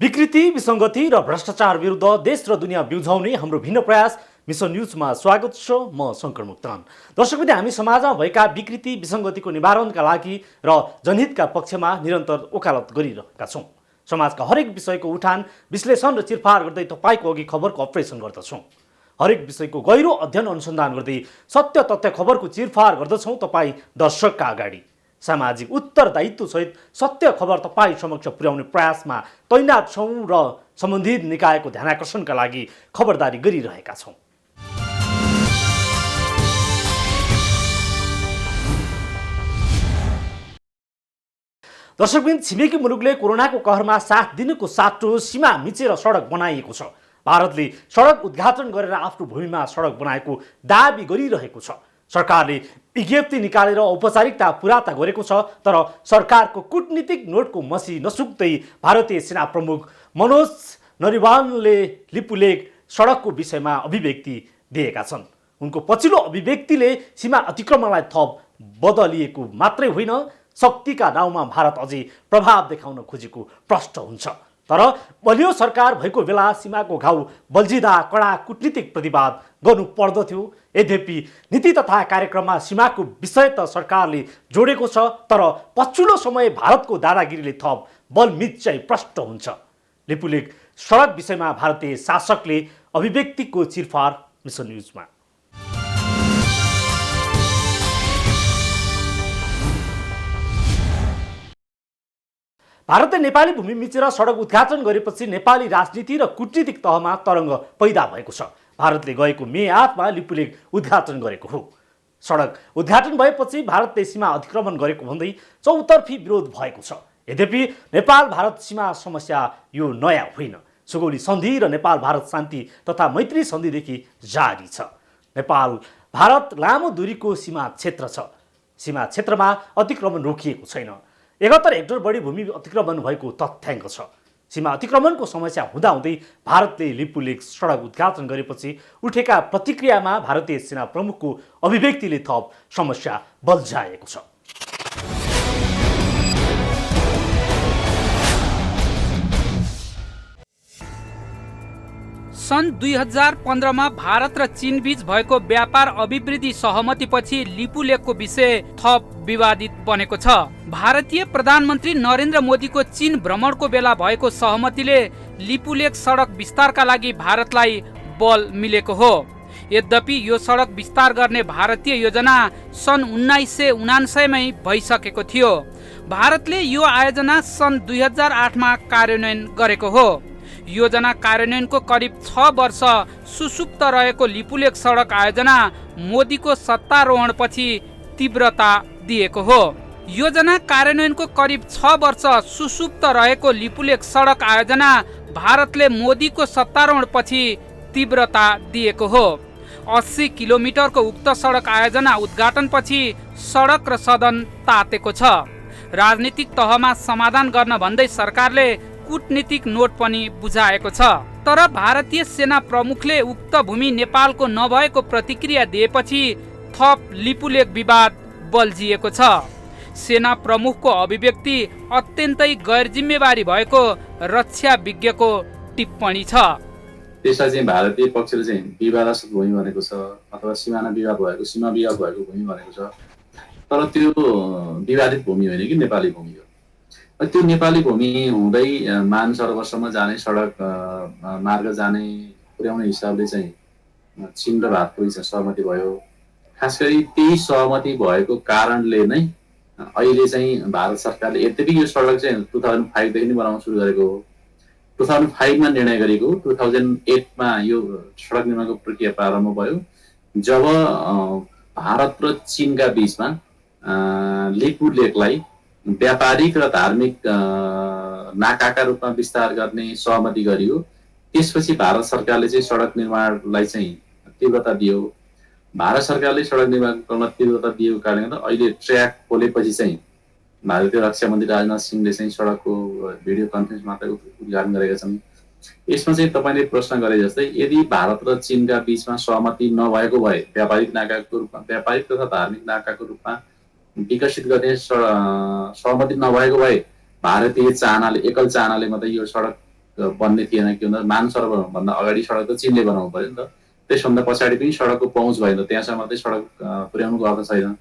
विकृति, विसङ्गति र भ्रष्टाचार विरुद्ध देश र दुनियाँ बिउझाउने हाम्रो भिन्न प्रयास मिसन न्युजमा स्वागत छ। म शङ्कर मुक्तान। दर्शकवृन्द, हामी समाजमा भएका विकृति विसङ्गतिको निवारणका लागि र जनहितका पक्षमा निरन्तर वकालत गरिरहेका छौँ। समाजका हरेक विषयको उठान, विश्लेषण र चिरफार गर्दै तपाईँको अघि खबरको अपरेसन गर्दछौँ। हरेक विषयको गहिरो अध्ययन अनुसन्धान गर्दै सत्य तथ्य खबरको चिरफार गर्दछौँ तपाईँ दर्शकका अगाडि। सामाजिक उत्तरदायित्व सहित सत्य खबर तपाईँ समक्ष पुर्याउने प्रयासमा तैनात छौँ र सम्बन्धित निकायको ध्यानाकर्षणका लागि खबरदारी गरिरहेका छौँ। दर्शकबिन, छिमेकी मुलुकले कोरोनाको कहरमा साथ दिनुको साटो सीमा मिचेर सडक बनाइएको छ। भारतले सडक उद्घाटन गरेर आफ्नो भूमिमा सडक बनाएको दाबी गरिरहेको छ। सरकारले विज्ञप्ति निकालेर औपचारिकता पुरा त गरेको छ, तर सरकारको कूटनीतिक नोटको मसी नसुक्दै भारतीय सेना प्रमुख मनोज नरिवालले लिपुलेक सडकको विषयमा अभिव्यक्ति दिएका छन्। उनको पछिल्लो अभिव्यक्तिले सीमा अतिक्रमणलाई थप बदलिएको मात्रै होइन, शक्तिका नाउँमा भारत अझै प्रभाव देखाउन खोजेको प्रष्ट हुन्छ। तर बलियो सरकार भएको बेला सीमाको घाउ बल्झिँदा कडा कूटनीतिक प्रतिवाद गर्नु पर्दथ्यो। यद्यपि नीति तथा कार्यक्रममा सीमाको विषय त सरकारले जोडेको छ, तर पछिल्लो समय भारतको दादागिरीले थप बलमित चाहिँ प्रष्ट हुन्छ। लिपुलेक सडक विषयमा भारतीय शासकले अभिव्यक्तिको चिरफार मिसन न्युजमा। भारतले नेपाली भूमि मिचेर सडक उद्घाटन गरेपछि नेपाली राजनीति र कूटनीतिक तहमा तरङ्ग पैदा भएको छ। भारतले गएको मे 8मा लिपुलेक उद्घाटन गरेको हो। सडक उद्घाटन भएपछि भारतले सीमा अतिक्रमण गरेको भन्दै चौतर्फी विरोध भएको छ। यद्यपि नेपाल भारत सीमा समस्या यो नयाँ होइन। सुगौली सन्धि र नेपाल भारत शान्ति तथा मैत्री सन्धिदेखि जारी छ। नेपाल भारत लामो दूरीको सीमा क्षेत्र छ। सीमा क्षेत्रमा अतिक्रमण रोकिएको छैन। 71 हेक्टर बढी भूमि अतिक्रमण भएको तथ्याङ्क छ। सीमा अतिक्रमणको समस्या हुँदाहुँदै भारतले लिपुलेक सडक उद्घाटन गरेपछि उठेका प्रतिक्रियामा भारतीय सेना प्रमुखको अभिव्यक्तिले थप समस्या बल्झाएको छ। सन् 2015मा भारत र चीनबीच भएको व्यापार अभिवृद्धि सहमतिपछि लिपुलेकको विषय थप विवादित बनेको छ। भारतीय प्रधानमन्त्री नरेन्द्र मोदीको चीन भ्रमणको बेला भएको सहमतिले लिपुलेक सडक विस्तारका लागि भारतलाई बल मिलेको हो। यद्यपि यो सडक विस्तार गर्ने भारतीय योजना सन् 1979मै भइसकेको थियो। भारतले यो आयोजना सन् 2008मा कार्यान्वयन गरेको हो। योजना कार्यान्वयनको करिब 6 वर्ष सुसुप्त रहेको लिपुलेक सडक आयोजना मोदीको सत्तारोहणपछि तीव्रता दिएको हो। योजना कार्यान्वयनको करिब 6 वर्ष सुसुप्त रहेको लिपुलेक सडक आयोजना भारतले मोदीको सत्तारोहणपछि तीव्रता दिएको हो। 80 किलोमिटरको उक्त सडक आयोजना उद्घाटनपछि सडक र सदन तातेको छ। राजनीतिक तहमा समाधान गर्न भन्दै सरकारले कूटनीतिक नोट पनि बुझाएको छ। तर भारतीय सेना प्रमुखले उक्त भूमि नेपालको नभएको प्रतिक्रिया दिएपछि थप लिपुलेक विवाद बल्झिएको छ। सेना प्रमुखको अभिव्यक्ति अत्यन्तै गैर जिम्मेवारी भएको रक्षा विज्ञको टिप्पणी छ। त्यसलाई चाहिँ भारतीय पक्षले चाहिँ विवादास्पद भूमि भनेको छ, अथवा सीमा विवाद भएको भूमि भनेको छ। तर त्यो विवादित भूमि होइन कि नेपाली भूमि हो। त्यो नेपाली भूमि हुँदै मान सरोवरसम्म जाने सडक मार्ग जाने पुर्याउने हिसाबले चाहिँ चीन र भारतको बिच सहमति भयो। खास गरी त्यही सहमति भएको कारणले नै अहिले चाहिँ भारत सरकारले, यद्यपि यो सडक चाहिँ 2005देखि नै बनाउन सुरु गरेको हो। 2005मा निर्णय गरेको, 2008मा यो सडक निर्माणको प्रक्रिया प्रारम्भ भयो। जब भारत र चीनका बिचमा लिपुलेकलाई व्यापारिक र धार्मिक नाकाका रूपमा विस्तार गर्ने सहमति गरियो, त्यसपछि भारत सरकारले चाहिँ सडक निर्माणलाई चाहिँ तीव्रता दियो। भारत सरकारले सडक निर्माण गर्न तीव्रता दिएको कारणले गर्दा अहिले ट्र्याक खोलेपछि चाहिँ भारतीय रक्षा मन्त्री राजनाथ सिंहले चाहिँ सडकको भिडियो कन्फरेन्स मात्र उद्घाटन गरेका छन्। यसमा चाहिँ तपाईँले प्रश्न गरे जस्तै यदि भारत र चीनका बिचमा सहमति नभएको भए व्यापारिक नाकाको रूपमा, व्यापारिक तथा धार्मिक नाकाको रूपमा विकसित गर्ने सहमति नभएको भए भारतीय चाहनाले, एकल चाहनाले मात्रै यो सडक बन्ने थिएन, के भन्दा मानसरोवरभन्दा अगाडि सडक त चीनले बनाउनु पर्यो नि त, त्यसभन्दा पछाडि पनि सडकको पहुँच भएन, त्यहाँसम्म मात्रै सडक पुर्याउनुको अर्थ छैन।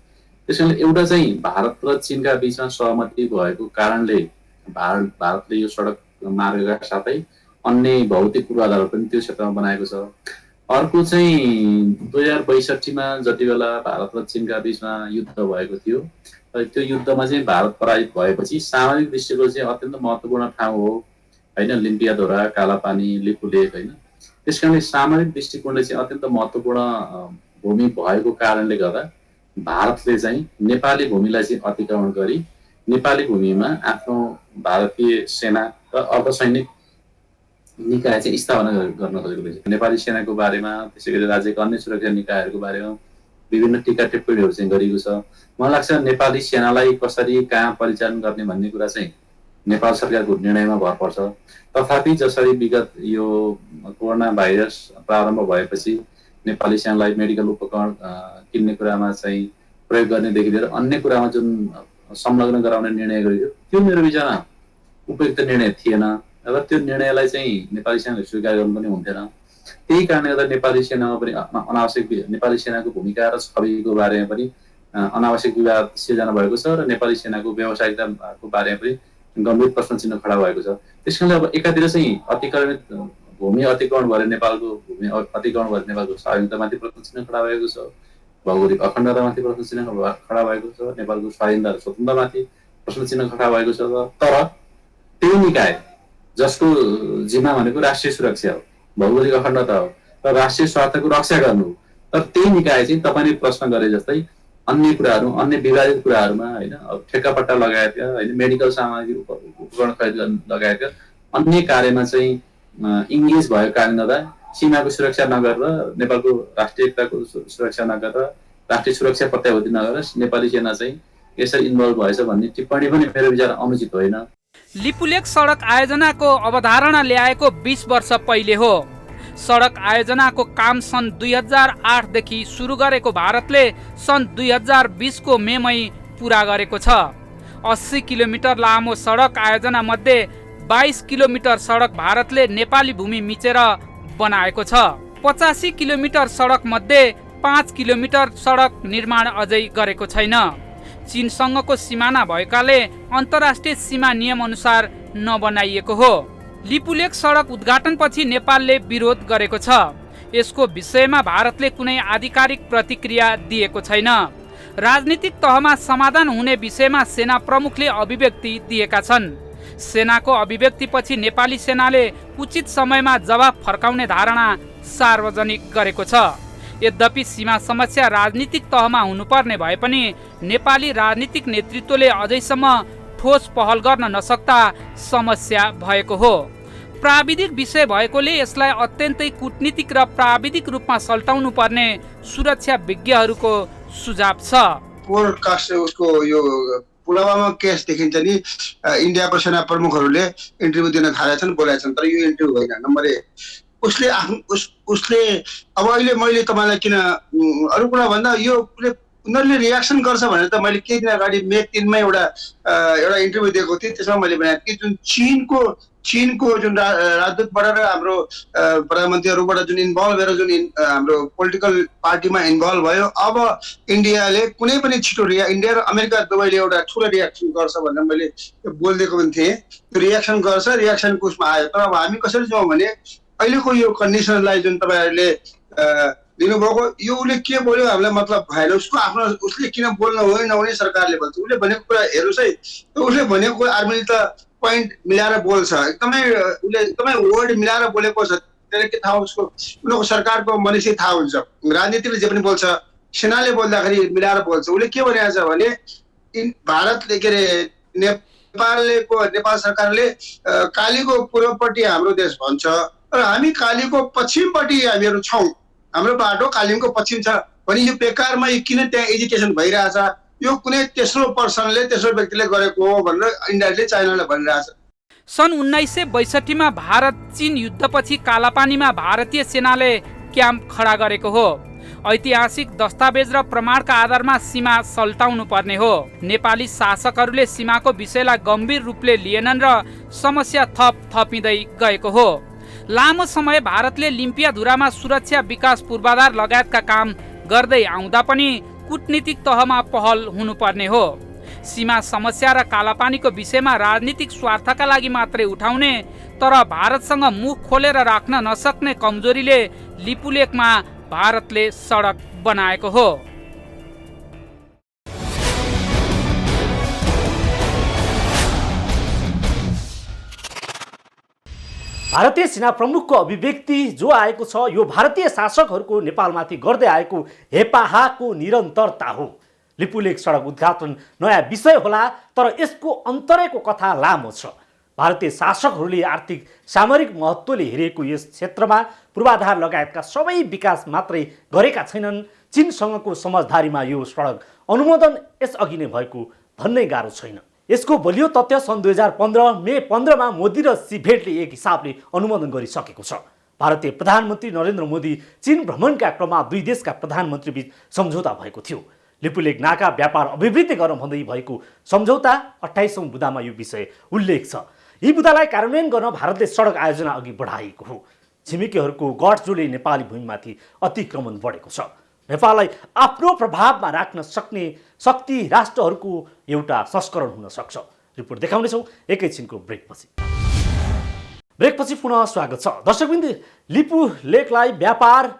त्यसैले एउटा चाहिँ भारत र चीनका बीचमा सहमति भएको कारणले भारतले यो सडक मार्गका साथै अन्य भौतिक पूर्वाधार पनि त्यो क्षेत्रमा बनाएको छ। अर्को चाहिँ 2062मा जति बेला भारत र चीनका बीचमा युद्ध भएको थियो, त्यो युद्धमा चाहिँ भारत पराजित भएपछि सामरिक दृष्टिकोण चाहिँ अत्यन्त महत्त्वपूर्ण ठाउँ हो होइन, लिम्पियाधोरा, कालापानी, लिपुलेक होइन। त्यसकारणले सामरिक दृष्टिकोणले चाहिँ अत्यन्त महत्त्वपूर्ण भूमि भएको कारणले गर्दा भारतले चाहिँ नेपाली भूमिलाई चाहिँ अतिक्रमण गरी नेपाली भूमिमा आफ्नो भारतीय सेना र अर्धसैनिक निकाय चाहिँ स्थापना गर्न खोजेको रहेछ। नेपाली सेनाको बारेमा, त्यसै गरी राज्यका अन्य सुरक्षा निकायहरूको बारेमा विभिन्न टीका टिप्पणीहरू चाहिँ गरिएको छ। मलाई लाग्छ नेपाली सेनालाई कसरी कहाँ परिचालन गर्ने भन्ने कुरा चाहिँ नेपाल सरकारको निर्णयमा भर पर्छ। तथापि जसरी विगत यो कोरोना भाइरस प्रारम्भ भएपछि नेपाली सेनालाई मेडिकल उपकरण किन्ने कुरामा चाहिँ प्रयोग गर्नेदेखि लिएर अन्य कुरामा जुन संलग्न गराउने निर्णय गरियो, त्यो मेरो विचारमा उपयुक्त निर्णय थिएन र त्यो निर्णयलाई चाहिँ नेपाली सेनाले स्वीकार गर्नु पनि हुन्थेन। त्यही कारणले गर्दा नेपाली सेनामा पनि अनावश्यक नेपाली सेनाको भूमिका र छविको बारेमा पनि अनावश्यक विवाद सिर्जना भएको छ र नेपाली सेनाको व्यावसायिकताको बारेमा पनि गम्भीर प्रश्न चिन्ह खडा भएको छ। त्यसकारणले अब एकातिर चाहिँ अतिक्रमित भूमि अतिक्रमण भएर नेपालको भूमि अतिक्रमण भएर नेपालको स्वाधीनतामाथि प्रश्न चिन्ह खडा भएको छ, भौगोलिक अखण्डतामाथि प्रश्न चिन्ह खडा भएको छ, नेपालको स्वाधीनता र स्वतन्त्रतामाथि प्रश्न चिन्ह खडा भएको छ। तर त्यही निकाय जसको जिम्मा भनेको राष्ट्रिय सुरक्षा हो, भौगोलिक अखण्डता हो र राष्ट्रिय स्वार्थको रक्षा गर्नु हो, तर त्यही निकाय चाहिँ तपाईँले प्रश्न गरे जस्तै अन्य कुराहरू, अन्य विवादित कुराहरूमा होइन, ठेक्कापट्टा लगायतका होइन, मेडिकल सामग्री उपकरण खरिद लगायतका अन्य कार्यमा चाहिँ इङ्गेज भएको कारणले गर्दा सीमाको सुरक्षा नगरेर, नेपालको राष्ट्रिय एकताको सुरक्षा नगरेर, राष्ट्रिय सुरक्षा प्रत्याभूति नगरेर नेपाली सेना चाहिँ यसरी इन्भल्भ भएछ भन्ने टिप्पणी पनि मेरो विचार अनुचित होइन। लिपुलेक सडक आयोजनाको अवधारणा ल्याएको 20 वर्ष पहिले हो। सडक आयोजनाको काम सन् 2008 देखि सुरु गरेको भारतले सन् 2020 को मेमै पुरा गरेको छ। 80 किलोमिटर लामो सडक आयोजना मध्ये 22 किलोमिटर सडक भारतले नेपाली भूमि मिचेर बनाएको छ। 85 किलोमिटर सडक मध्ये 5 किलोमिटर सडक निर्माण अझै गरेको छैन। चीनसँगको सिमाना भएकाले अन्तर्राष्ट्रिय सीमा नियम अनुसार नबनाइएको हो। लिपुलेक सडक उद्घाटनपछि नेपालले विरोध गरेको छ। यसको विषयमा भारतले कुनै आधिकारिक प्रतिक्रिया दिएको छैन। राजनीतिक तहमा समाधान हुने विषयमा सेना प्रमुखले अभिव्यक्ति दिएका छन्। सेनाको अभिव्यक्तिपछि नेपाली सेनाले उचित समयमा जवाफ फर्काउने धारणा सार्वजनिक गरेको छ। यद्यपि सीमा समस्या राजनीतिक तहमा हुनुपर्ने भए पनि नेपाली राजनीतिक नेतृत्वले अझैसम्म ठोस पहल गर्न नसक्दा समस्या भएको हो। प्राविधिक विषय भएकोले यसलाई अत्यन्तै कूटनीतिक र प्राविधिक रूपमा सल्टाउनु पर्ने सुरक्षा विज्ञहरूको सुझाव छ। पोडकास्ट उसको यो पुलवामा केस देखिन्छ नि, इन्डियाको सेना प्रमुखहरूले इन्टरभ्यू दिन थालेका छन्, बोलेका छन्, तर यो इन्टरभ्यू होइन। नम्बर 1, उसले अब अहिले मैले तपाईँलाई किन अरू कुरा भन्दा यो उनीहरूले रियाक्सन गर्छ भनेर त मैले केही दिन अगाडि मे 3 मा एउटा इन्टरभ्यू दिएको थिएँ। त्यसमा मैले भनेको थिएँ जुन चीनको जुन राजदूतबाट र हाम्रो प्रधानमन्त्रीहरूबाट जुन इन्भल्भ भएर जुन हाम्रो पोलिटिकल पार्टीमा इन्भल्भ भयो, अब इन्डियाले कुनै पनि छिटो इन्डिया र अमेरिका दुवैले एउटा ठुलो रियाक्सन गर्छ भनेर मैले बोलिदिएको पनि थिएँ। त्यो रियाक्सन गर्छ, रियाक्सनको उसमा आयो। तर अब हामी कसरी जाउँ भने अहिलेको यो कन्डिसनलाई जुन तपाईँहरूले दिनुभएको, यो उसले के बोल्यो हामीलाई मतलब भएन। उसले किन बोल्नु हो नहुने सरकारले भन्छ। उसले भनेको कुरा हेर्नुहोस् है, उसले भनेको आर्मीले त पोइन्ट मिलाएर बोल्छ, एकदमै वर्ड मिलाएर बोलेको छ। त्यसले के थाहा उसको उनीहरूको सरकारको मनिषै थाहा हुन्छ। राजनीतिले जे पनि बोल्छ, सेनाले बोल्दाखेरि मिलाएर बोल्छ। उसले के भनेको छ भने भारतले के अरे नेपाल सरकारले कालीको पूर्वपट्टि हाम्रो देश भन्छ र हामी कालीको पश्चिमपट्टि हामीहरू छौँ, हाम्रो बाटो कालीको पश्चिम छ भने यो बेकारमा यो किन त्यहाँ एजिटेसन भइरहेछ, यो कुनै तेस्रो पर्सनले तेस्रो व्यक्तिले गरेको हो भनेर इन्डियाले चाइनाले भनिरहेछ। सन् 1962 मा भारत चीन युद्धपछि कालापानीमा भारतीय सेनाले क्याम्प खडा गरेको हो। ऐतिहासिक दस्तावेज र प्रमाणका आधारमा सीमा सल्टाउनु पर्ने हो। नेपाली शासकहरूले सीमाको विषयलाई गम्भीर रूपले लिएनन् र समस्या थपिँदै गएको हो। लामो समय भारतले लिम्पियाधुरामा सुरक्षा विकास पूर्वाधार लगायतका काम गर्दै आउँदा पनि कूटनीतिक तहमा पहल हुनुपर्ने हो। सीमा समस्या र कालापानीको विषयमा राजनीतिक स्वार्थका लागि मात्रै उठाउने तर भारतसँग मुख खोलेर राख्न नसक्ने कमजोरीले लिपुलेकमा भारतले सडक बनाएको हो। भारतीय सेना प्रमुखको अभिव्यक्ति जो आएको छ यो भारतीय शासकहरूको नेपालमाथि गर्दै आएको हेपाहाको निरन्तरता हो। लिपुलेक सडक उद्घाटन नयाँ विषय होला तर यसको अन्तरको कथा लामो छ। भारतीय शासकहरूले आर्थिक सामरिक महत्त्वले हेरेको यस क्षेत्रमा पूर्वाधार लगायतका सबै विकास मात्रै गरेका छैनन्। चीनसँगको समझदारीमा यो सडक अनुमोदन यसअघि नै भएको भन्नै गाह्रो छैन। यसको बलियो तथ्य सन् 2015 मे 15 मोदी र सी भेटले एक हिसाबले अनुमोदन गरिसकेको छ। भारतीय प्रधानमन्त्री नरेन्द्र मोदी चीन भ्रमणका क्रममा दुई देशका प्रधानमन्त्रीबीच सम्झौता भएको थियो। लिपुलेक नाका व्यापार अभिवृद्धि गर्न भन्दै भएको सम्झौता 28औं बुँदामा यो विषय उल्लेख छ। यी बुँदालाई कार्यान्वयन गर्न भारतले सडक आयोजना अघि बढाएको हो। छिमेकीहरूको गठजोडले नेपाली भूमिमाथि अतिक्रमण बढेको छ। नेपाललाई आफ्नो प्रभावमा राख्न सक्ने शक्ति राष्ट्रहरूको एउटा संस्करण हुन सक्छ। रिपोर्ट देखाउनेछौँ एकैछिनको ब्रेकपछि पुनः स्वागत छ। दर्शकवृन्द, लिपुलेकलाई व्यापार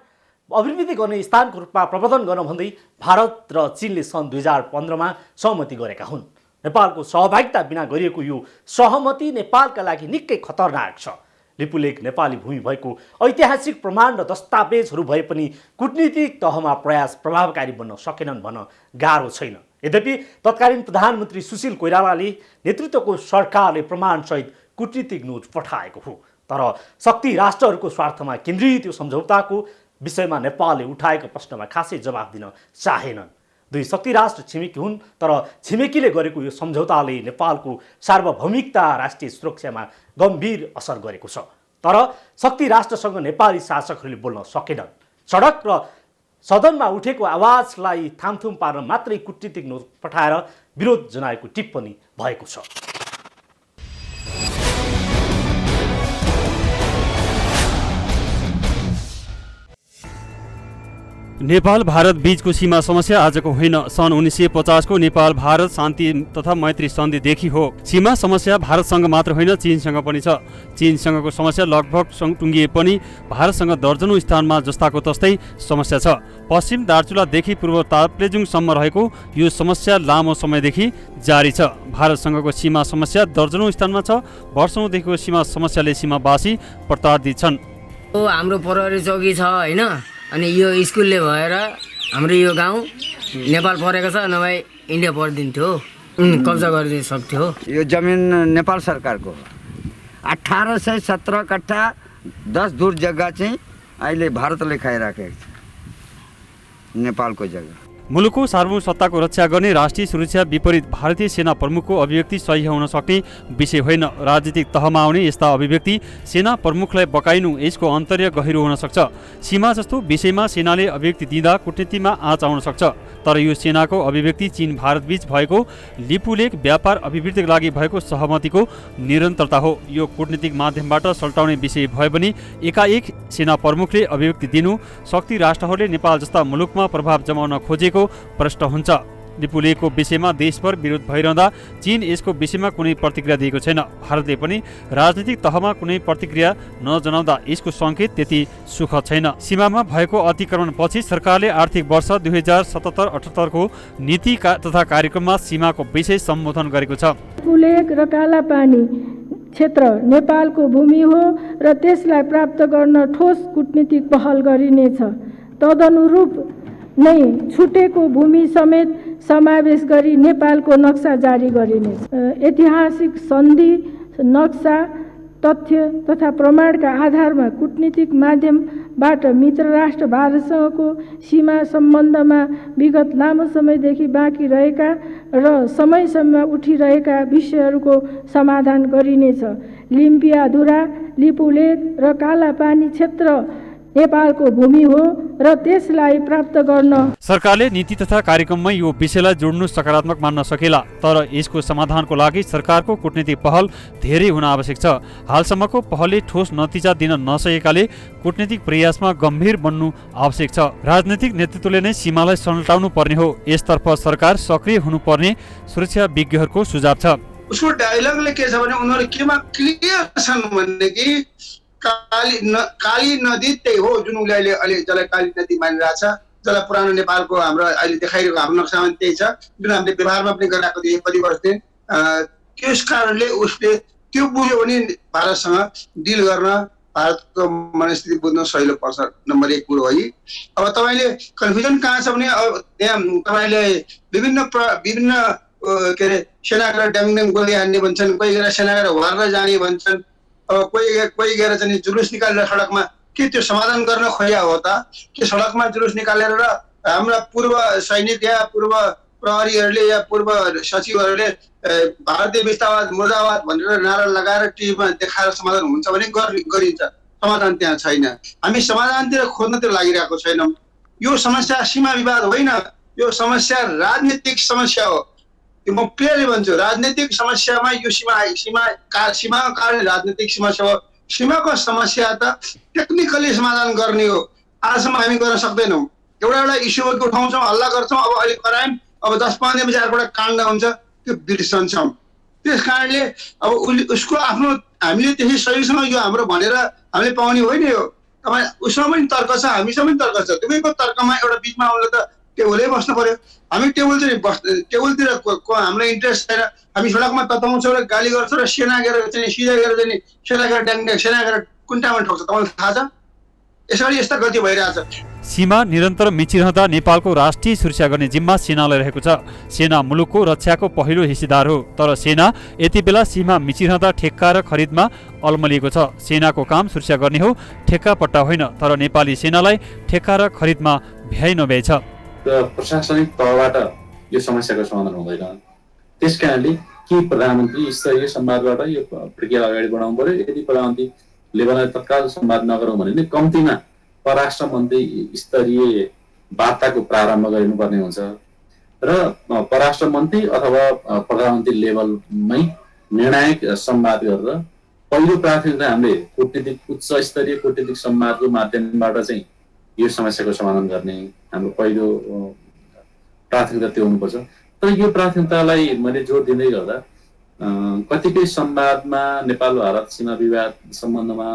अभिवृद्धि गर्ने स्थानको रूपमा प्रबन्धन गर्न भन्दै भारत र चीनले सन् 2015 सहमति गरेका हुन्। नेपालको सहभागिता बिना गरिएको यो सहमति नेपालका लागि निकै खतरनाक छ। लिपुलेक नेपाली भूमि भएको ऐतिहासिक प्रमाण र दस्तावेजहरू भए पनि कूटनीतिक तहमा प्रयास प्रभावकारी बन्न सकेनन् भन्न गाह्रो छैन। यद्यपि तत्कालीन प्रधानमन्त्री सुशील कोइरालाले नेतृत्वको सरकारले प्रमाणसहित कूटनीतिक नोट पठाएको हो। तर शक्ति राष्ट्रहरूको स्वार्थमा केन्द्रित यो सम्झौताको विषयमा नेपालले उठाएको प्रश्नमा खासै जवाफ दिन चाहेनन्। दुई शक्ति राष्ट्र छिमेकी हुन् तर छिमेकीले गरेको यो सम्झौताले नेपालको सार्वभौमिकता राष्ट्रिय सुरक्षामा गम्भीर असर गरेको छ। तर शक्ति राष्ट्रसँग नेपाली शासकहरूले बोल्न सकेनन्। सडक र सदनमा उठेको आवाजलाई थामथुम पार्न मात्रै कूटनीतिक नोट पठाएर विरोध जनाएको टिप्पणी भएको छ। नेपाल भारत बीचको सीमा समस्या आजको होइन, सन् 1950 को नेपाल भारत शान्ति तथा मैत्री सन्धिदेखि हो। सीमा समस्या भारतसँग मात्र होइन, चीनसँग पनि छ। चीनसँगको समस्या लगभग टुङ्गिए पनि भारतसँग दर्जनौं स्थानमा जस्ताको तस्तै समस्या छ। पश्चिम दार्चुलादेखि पूर्व ताप्लेजुङसम्म रहेको यो समस्या लामो समयदेखि जारी छ। भारतसँगको सीमा समस्या दर्जनौं स्थानमा छ। वर्षौंदेखिको सीमा समस्याले सीमावासी प्रताडित छन्। हाम्रो प्रहरी चौकी छ होइन, अनि यो स्कुलले भएर हाम्रो यो गाउँ नेपाल परेको छ, नभए इन्डिया परिदिन्थ्यो, कब्जा गरिदिन सक्थ्यो। यो जमिन नेपाल सरकारको हो। 1817 कट्ठा 10 दूर जग्गा चाहिँ अहिले भारतले खाइराखेको छ, नेपालको जग्गा। मुलुकको सार्वभौम सत्ताको रक्षा गर्ने राष्ट्रिय सुरक्षा विपरीत भारतीय सेना प्रमुखको अभिव्यक्ति सही हुन सक्ने विषय होइन। राजनीतिक तहमा आउने यस्ता अभिव्यक्ति सेना प्रमुखलाई बकाइनु यसको अन्तर्य गहिरो हुन सक्छ। सीमा जस्तो विषयमा सेनाले अभिव्यक्ति दिँदा कूटनीतिमा आँच आउन सक्छ। तर यो सेनाको अभिव्यक्ति चीन भारत बीच भएको लिपुलेक व्यापार अभिवृद्धिका लागि भएको सहमतिको निरन्तरता हो। यो कूटनीतिक माध्यमबाट सल्टाउने विषय भए पनि एकाएक सेना प्रमुखले अभिव्यक्ति दिनु शक्ति राष्ट्रहरूले नेपाल जस्ता मुलुकमा प्रभाव जमाउन खोजेको प्रश्न हुन्छ। लिपुलेकको विषयमा देशभर विरोध भइरहँदा चीन यसको विषयमा कुनै प्रतिक्रिया दिएको छैन। भारतले पनि राजनीतिक तहमा कुनै प्रतिक्रिया नजनाउँदा यसको सङ्केत त्यति सुखद छैन। सीमामा भएको अतिक्रमणपछि सरकारले आर्थिक वर्ष 2077-78 को नीति तथा कार्यक्रममा सीमाको विषय सम्बोधन गरेको छ। लिपुलेक र कालापानी क्षेत्र नेपालको भूमि हो र त्यसलाई प्राप्त गर्न ठोस कूटनीतिक पहल गरिनेछ। तदनुरूप नै छुटेको भूमि समेत समावेश गरी नेपालको नक्सा जारी गरिनेछ। ऐतिहासिक सन्धि नक्सा तथ्य तथा प्रमाणका आधारमा कूटनीतिक माध्यमबाट मित्र राष्ट्र भारतसँगको सीमा सम्बन्धमा विगत लामो समयदेखि बाँकी रहेका र समयसम्म उठिरहेका विषयहरूको समाधान गरिनेछ। लिम्पियाधुरा, लिपुलेक र कालापानी क्षेत्र नेपालको भूमि हो र त्यसलाई प्राप्त गर्न सरकारले नीति तथा कार्यक्रममा यो विषयलाई जोड्नु सकारात्मक मान्न सकेला, तर यसको समाधानको लागि सरकारको कूटनीतिक पहल धेरै हुन आवश्यक छ। हालसम्मको पहलले ठोस नतिजा दिन नसकेकाले कूटनीतिक प्रयासमा गम्भीर बन्नु आवश्यक छ। राजनीतिक नेतृत्वले नै सीमालाई सल्टाउनु पर्ने हो। यसतर्फ सरकार सक्रिय हुनुपर्ने सुरक्षा विज्ञहरूको सुझाव छ। उसको डायलगले के छ भने उनीहरू केमा क्लियर छन् भने कि काली नदी त्यही हो जुन उसले अहिले जसलाई काली नदी मानिरहेछ, जसलाई पुरानो नेपालको हाम्रो अहिले देखाइरहेको हाम्रो नक्सामा त्यही छ, जुन हामीले व्यवहारमा पनि गरिरहेको थियौँ कति वर्षदेखि। त्यस कारणले उसले त्यो बुझ्यो भने भारतसँग डिल गर्न भारतको मनस्थिति बुझ्न सजिलो पर्छ। नम्बर 1 कुरो है। अब तपाईँले कन्फ्युजन कहाँ छ भने अब त्यहाँ तपाईँले विभिन्न के अरे सेनाका ड्याङ गोली हान्ने भन्छन्, कोही गएर सेनाका वार्न जाने भन्छन्, कोही गएर चाहिँ जुलुस निकालेर सडकमा के त्यो समाधान गर्न खोया हो त? के सडकमा जुलुस निकालेर र हाम्रा पूर्व सैनिक या पूर्व प्रहरीहरूले या पूर्व सचिवहरूले भारतीय विस्तारवाद मुर्दाबाद भनेर नारा लगाएर टिभीमा देखाएर समाधान हुन्छ भने गरिन्छ। समाधान त्यहाँ छैन। हामी समाधानतिर खोज्नतिर लागिरहेको छैनौँ। यो समस्या सीमा विवाद होइन, यो समस्या राजनीतिक समस्या हो। म क्लियरली भन्छु, राजनीतिक समस्यामा यो सीमाको कारण राजनीतिक समस्या हो। सीमाको समस्या त टेक्निकली समाधान गर्ने हो। आजसम्म हामी गर्न सक्दैनौँ। एउटा इस्यु उठाउँछौँ, हल्ला गर्छौँ, अब अहिले करायौँ, अब 10-15 बजेबाट काण्ड हुन्छ, त्यो बिर्सन्छौँ। त्यस कारणले अब उसको आफ्नो हामीले त्यसै सहीसँग यो हाम्रो भनेर हामीले पाउने होइन। यो तपाईँ उसमा पनि तर्क छ, हामीसँग पनि तर्क छ। दुवैको तर्कमा एउटा बिचमा आउनु त टेबलै बस्नु पर्यो। हामी टेबलतिर हामीलाई इन्ट्रेस्ट छैन। हामी सडकमा तताउँछौँ र गाली गर्छौँ र सेना गएर चाहिँ सिधा गएर चाहिँ सेना गएर ड्याङ सेना गएर कुन्टामा ठोक्छ। तपाईँलाई थाहा छ यसरी यस्ता गल्ती भइरहेछ। सीमा निरन्तर मिचिरहँदा नेपालको राष्ट्रिय सुरक्षा गर्ने जिम्मा सेनालाई रहेको छ। सेना मुलुकको रक्षाको पहिलो हिस्सेदार हो, तर सेना यति बेला सीमा मिचिरहँदा ठेक्का र खरिदमा अल्मलिएको छ। सेनाको काम सुरक्षा गर्ने हो, ठेक्का पट्टा होइन। तर नेपाली सेनालाई ठेक्का र खरिदमा भ्याइ नभ्याइ छ। प्रशासनिक तहबाट यो समस्याको समाधान हुँदैन। त्यस कारणले के प्रधानमन्त्री स्तरीय संवादबाट यो प्रक्रिया अगाडि बढाउनु पर्यो। यदि प्रधानमन्त्री लेभललाई तत्काल संवाद नगरौँ भने नि कम्तीमा परराष्ट्र मन्त्री स्तरीय वार्ताको प्रारम्भ गरिनुपर्ने हुन्छ र परराष्ट्र मन्त्री अथवा प्रधानमन्त्री लेभलमै निर्णायक संवाद गरेर पहिलो प्राथमिकता हामीले कूटनीतिक उच्च स्तरीय कूटनीतिक संवादको माध्यमबाट चाहिँ यो समस्याको समाधान गर्ने हाम्रो पहिलो प्राथमिकता त्यो हुनुपर्छ। तर यो प्राथमिकतालाई मैले जोड दिँदै गर्दा कतिपय संवादमा नेपाल भारत सीमा विवाद सम्बन्धमा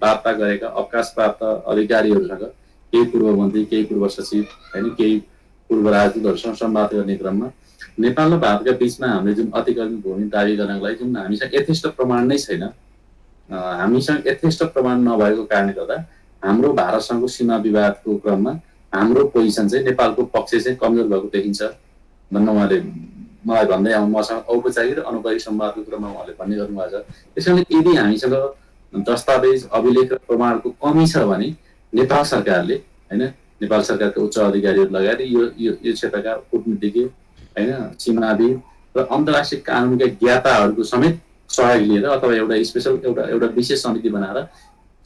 वार्ता गरेका अवकाश प्राप्त अधिकारीहरूसँग केही पूर्व मन्त्री, केही पूर्व सचिव होइन, केही पूर्व राजदूतहरूसँग संवाद गर्ने क्रममा नेपाल र भारतका बिचमा हामीले जुन अतिक्रमण भूमि दावी गर्नको लागि जुन हामीसँग यथेष्ट प्रमाण नै छैन, हामीसँग यथेष्ट प्रमाण नभएको कारणले गर्दा हाम्रो भारतसँगको सीमा विवादको क्रममा हाम्रो पोजिसन चाहिँ नेपालको पक्ष चाहिँ कमजोर भएको देखिन्छ भन्न उहाँले मलाई भन्दै मसँग औपचारिक र अनौपचारिक संवादको क्रममा उहाँले भन्ने गर्नुभएको छ। त्यसैले यदि हामीसँग दस्तावेज अभिलेख र प्रमाणको कमी छ भने नेपाल सरकारले होइन, नेपाल सरकारका उच्च अधिकारीहरू लगायत यो क्षेत्रका कूटनीतिज्ञ होइन, सीमाविद र अन्तर्राष्ट्रिय कानुनका ज्ञाताहरूको समेत सहयोग लिएर अथवा एउटा स्पेसल एउटा विशेष समिति बनाएर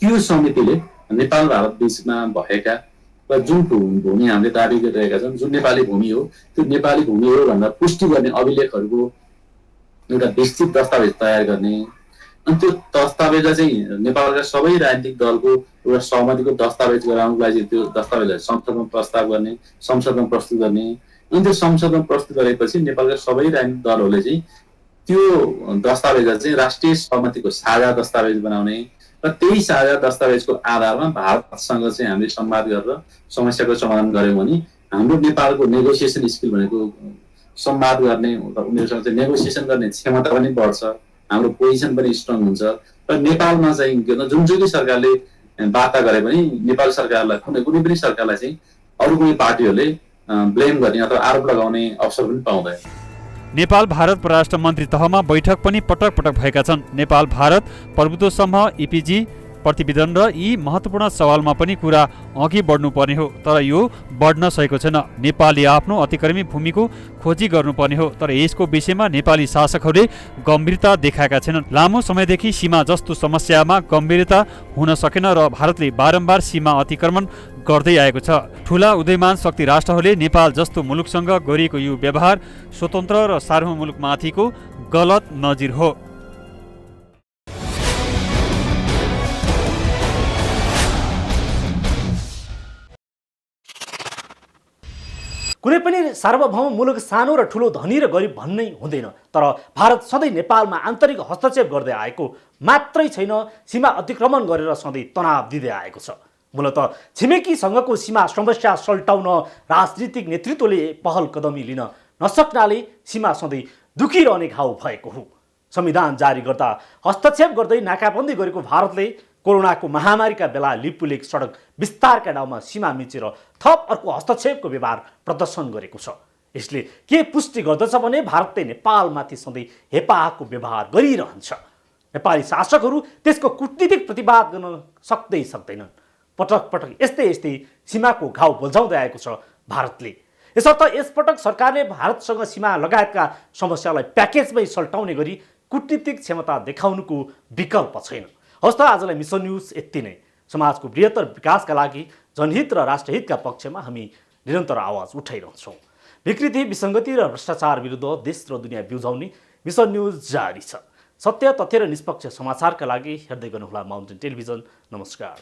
त्यो समितिले नेपाल भारत बिचमा भएका र जुन भूमि हामीले दावी गरिरहेका छौँ, जुन नेपाली भूमि हो, त्यो नेपाली भूमि हो भनेर पुष्टि गर्ने अभिलेखहरूको एउटा विस्तृत दस्तावेज तयार गर्ने। अनि त्यो दस्तावेजलाई चाहिँ नेपालका सबै राजनीतिक दलको एउटा सहमतिको दस्तावेज गराउनको लागि त्यो दस्तावेजलाई संसदमा प्रस्ताव गर्ने, संसदमा प्रस्तुत गर्ने। अनि त्यो संसदमा प्रस्तुत गरेपछि नेपालका सबै राजनीतिक दलहरूले चाहिँ त्यो दस्तावेजलाई चाहिँ राष्ट्रिय सहमतिको साझा दस्तावेज बनाउने र त्यही साझा दस्तावेजको आधारमा भारतसँग चाहिँ हामीले संवाद गरेर समस्याको समाधान गऱ्यौँ भने हाम्रो नेपालको नेगोसिएसन स्किल भनेको संवाद गर्ने उनीहरूसँग चाहिँ नेगोसिएसन गर्ने क्षमता पनि बढ्छ, हाम्रो पोजिसन पनि स्ट्रङ हुन्छ र नेपालमा चाहिँ जुनसुकै सरकारले वार्ता गरे पनि नेपाल सरकारलाई कुनै पनि सरकारलाई चाहिँ अरू कुनै पार्टीहरूले ब्लेम गर्ने अथवा आरोप लगाउने अवसर पनि पाउँदैन। नेपाल भारत परराष्ट्र मन्त्री तहमा बैठक पनि पटक पटक भएका छन्। नेपाल भारत प्रभुत्व समूह इपिजी प्रतिवेदन र यी महत्त्वपूर्ण सवालमा पनि कुरा अघि बढ्नुपर्ने हो, तर यो बढ्न सकेको छैन। नेपालले आफ्नो अतिक्रमी भूमिको खोजी गर्नुपर्ने हो, तर यसको विषयमा नेपाली शासकहरूले गम्भीरता देखाएका छैनन्। लामो समयदेखि सीमा जस्तो समस्यामा गम्भीरता हुन सकेन र भारतले बारम्बार सीमा अतिक्रमण गर्दै आएको छ। ठूला उदयमान शक्ति राष्ट्रहरूले नेपाल जस्तो मुलुकसँग गरिएको यो व्यवहार स्वतन्त्र र सार्वभौम मुलुकमाथिको गलत नजिर हो। कुनै पनि सार्वभौम मुलुक सानो र ठुलो धनी र गरिब भन्नै हुँदैन, तर भारत सधैँ नेपालमा आन्तरिक हस्तक्षेप गर्दै आएको मात्रै छैन, सीमा अतिक्रमण गरेर सधैँ तनाव दिँदै आएको छ। मूलत छिमेकीसँगको सीमा समस्या सल्टाउन राजनीतिक नेतृत्वले पहल कदमी लिन नसक्नाले सीमा सधैँ दुखिरहने घाउ भएको हो। संविधान जारी गर्दा हस्तक्षेप गर्दै नाकाबन्दी गरेको भारतले कोरोनाको महामारीका बेला लिपुलेक सडक विस्तारका नाउँमा सीमा मिचेर थप अर्को हस्तक्षेपको व्यवहार प्रदर्शन गरेको छ। यसले के पुष्टि गर्दछ भने भारतले नेपालमाथि सधैँ हेपाहको व्यवहार गरिरहन्छ। नेपाली शासकहरू त्यसको कूटनीतिक प्रतिवाद गर्न सक्दैनन्। पटक पटक यस्तै सीमाको घाउ बल्झाउँदै आएको छ भारतले। यसर्थ यसपटक सरकारले भारतसँग सीमा लगायतका समस्यालाई प्याकेजमै सल्टाउने गरी कूटनीतिक क्षमता देखाउनुको विकल्प छैन। हवस् त आजलाई मिसन न्युज यति नै। समाजको बृहत्तर विकासका लागि जनहित र राष्ट्रहितका पक्षमा हामी निरन्तर आवाज उठाइरहन्छौँ। विकृति, विसङ्गति र भ्रष्टाचार विरुद्ध देश र दुनियाँ बिउझाउने मिसन न्युज जारी छ। सत्य, तथ्य र निष्पक्ष समाचारका लागि हेर्दै गर्नुहोला माउन्टेन टेलिभिजन। नमस्कार।